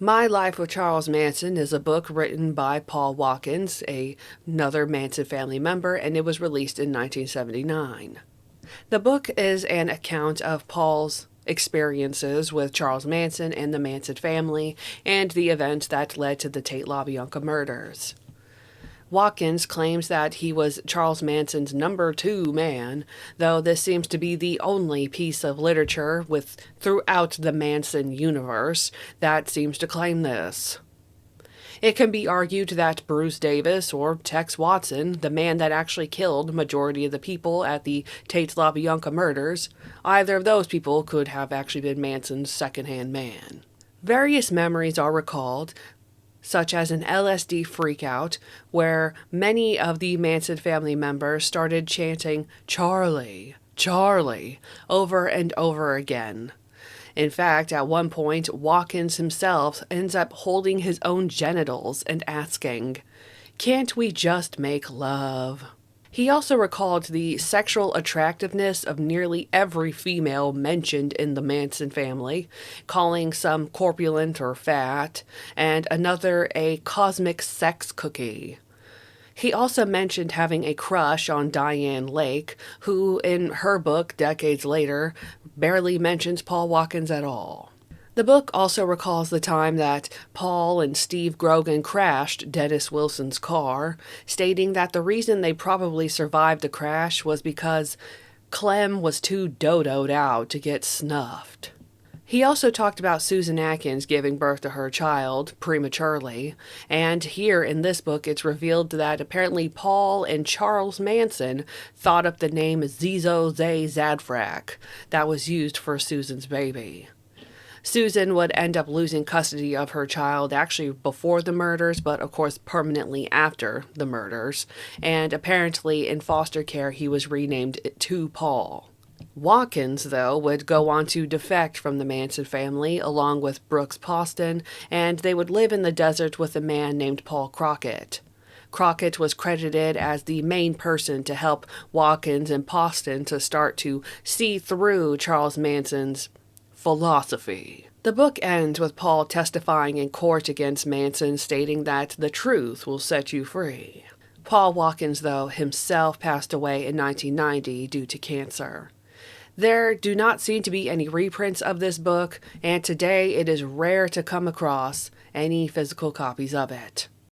My Life with Charles Manson is a book written by Paul Watkins, another Manson family member, and it was released in 1979. The book is an account of Paul's experiences with Charles Manson and the Manson family and the events that led to the Tate LaBianca murders. Watkins claims that he was Charles Manson's number two man, though this seems to be the only piece of literature throughout the Manson universe that seems to claim this. It can be argued that Bruce Davis or Tex Watson, the man that actually killed majority of the people at the Tate LaBianca murders, either of those people could have actually been Manson's second-hand man. Various memories are recalled, such as an LSD freakout, where many of the Manson family members started chanting, "Charlie, Charlie," over and over again. In fact, at one point, Watkins himself ends up holding his own genitals and asking, "Can't we just make love?" He also recalled the sexual attractiveness of nearly every female mentioned in the Manson family, calling some corpulent or fat, and another a cosmic sex cookie. He also mentioned having a crush on Diane Lake, who, in her book decades later, barely mentions Paul Watkins at all. The book also recalls the time that Paul and Steve Grogan crashed Dennis Wilson's car, stating that the reason they probably survived the crash was because Clem was too dodoed out to get snuffed. He also talked about Susan Atkins giving birth to her child prematurely, and here in this book it's revealed that apparently Paul and Charles Manson thought up the name Zizo Zay Zadfrak that was used for Susan's baby. Susan would end up losing custody of her child actually before the murders, but of course permanently after the murders, and apparently in foster care he was renamed to Paul. Watkins, though, would go on to defect from the Manson family along with Brooks Poston, and they would live in the desert with a man named Paul Crockett. Crockett was credited as the main person to help Watkins and Poston to start to see through Charles Manson's philosophy. The book ends with Paul testifying in court against Manson, stating that the truth will set you free. Paul Watkins, though, himself passed away in 1990 due to cancer. There do not seem to be any reprints of this book, and today it is rare to come across any physical copies of it.